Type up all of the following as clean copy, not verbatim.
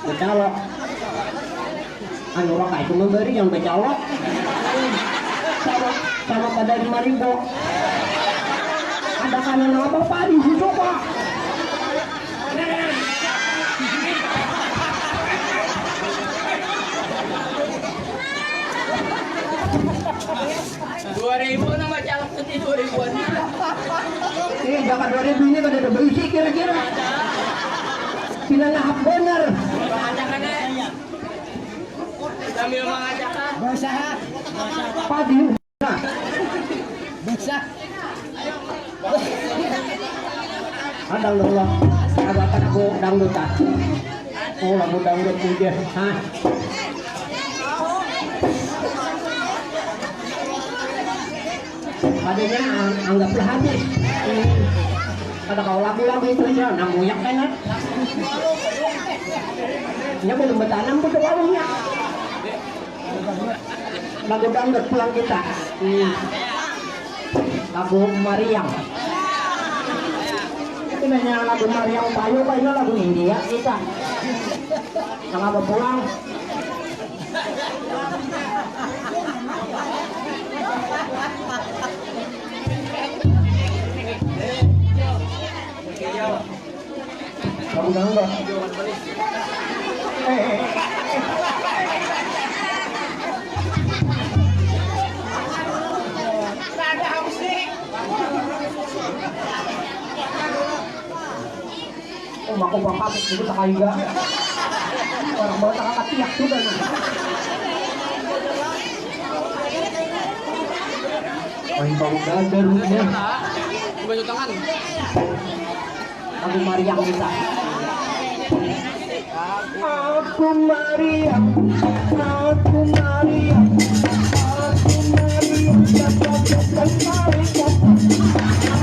Becalok anu raka itu memberi yang becalok sama pada 5.000 ada kanan apa pak di situ pak 2.000 nama calak nanti 2.000-an. Ini jangan 2.000 ini pada ada berisi kira-kira. Pilihlah benar. Ajakannya. Sambil mengajakkan. Berusaha. Padi. Berusaha. Adang dong lah. Ada kan aku dangdutan. Oh lagu dangdut dia. Hah. Padanya anggaplah habis. Ada kau lagu-lagu itu aja, namuyak kan? Ya belum bertanam pun warungnya. Lagu dangdut pulang kita. Lagu Mariam. Itu hanya lagu Mariam Payu, kayaknya lagu India kita. Yang apa pulang? Lagu dangdut. Oh, aku bakat itu tak kaya. Orang bawa tak katiak juga nih. Main bau dadar rumahnya. Baju tangan. Aku Mariam kita. Aku Mariam, aku Mariam, aku Mariam, dapat Mariam.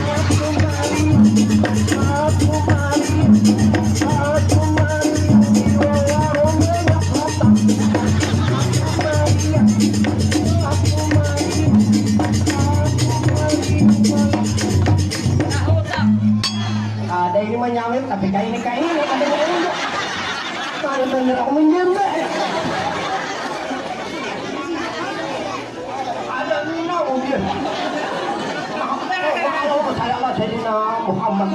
Aku Mariam, aku Mariam, aku Mariam, di warung banyak kota. Mariam, aku Mariam, aku Mariam. Ada ini menyawit tapi kayak ini ada yang kalau bener aku minjem deh. Ada nau dia. Kalau saya lah jadi Muhammad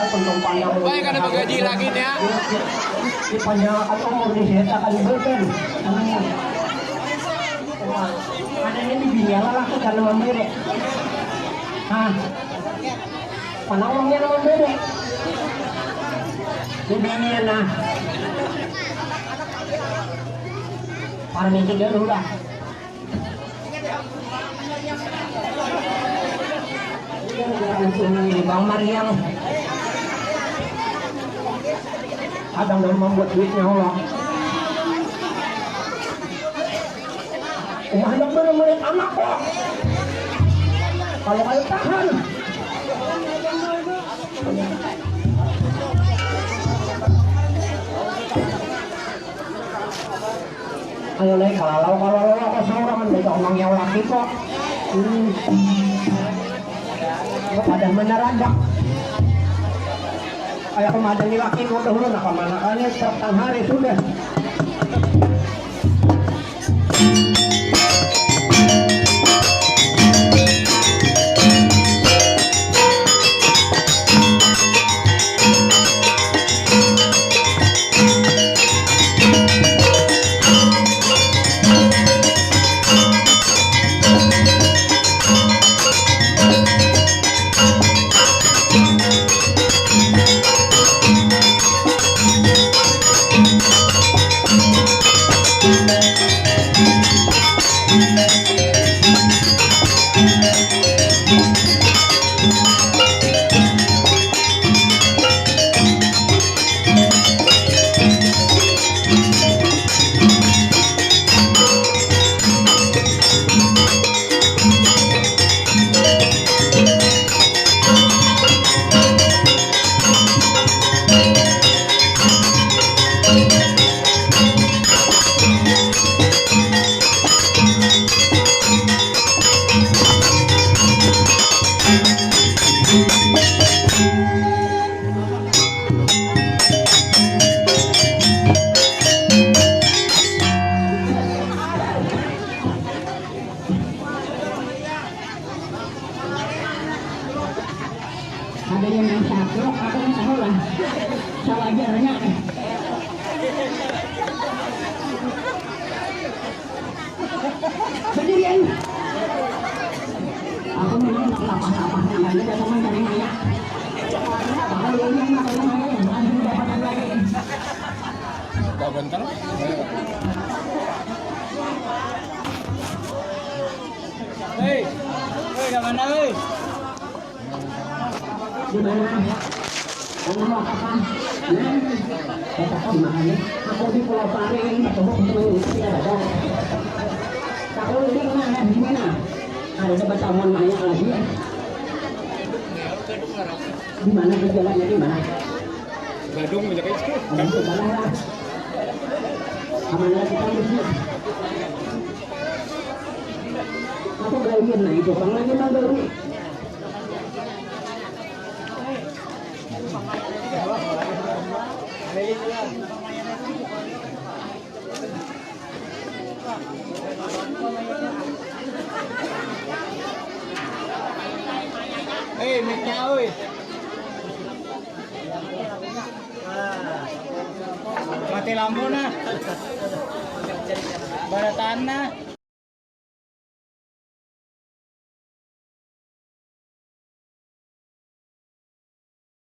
tentang panjang. Baik ada penggaji lagi nih ya. Di panjang atau umur di sini akan diberikan. Ada ini binyala lah karena memberi. Ah. Mana orangnya nama beda? Ini nah. Para meeting dulu lah. Ini Bang Mariam. Kadang dalam membuat duitnya Allah. Umahnya benar-benar anak kok. Kalau kayu tahan. Ayo naik kalau aku seorang mereka orang yang laki kok. Ada meneradak. Kayak kemadan laki kok dahulu nak kemana kali setiap hari sudah. Salah aja nanya. Berdirian. Aku memang nak lapas-lapas yang ada dan teman cari nanya. Kalau ini nak nanya, ada dapatan lagi. Gak bentar. Hei, hei, mana hei? Di mana? Kamu mau apa? Katakan di mana? Aku di Pulau Pari ini ketemu teman tidak ada. Kalau ini mana? Di mana? Ada pertemuan banyak lagi. Di mana jalannya di mana? Badung banyak itu. Ada di mana lah? Amanah kita di sini. Aku gayun na itu, pang lagi mandori. Hei, mic-nya oi. Mati lampu na. Barataan na.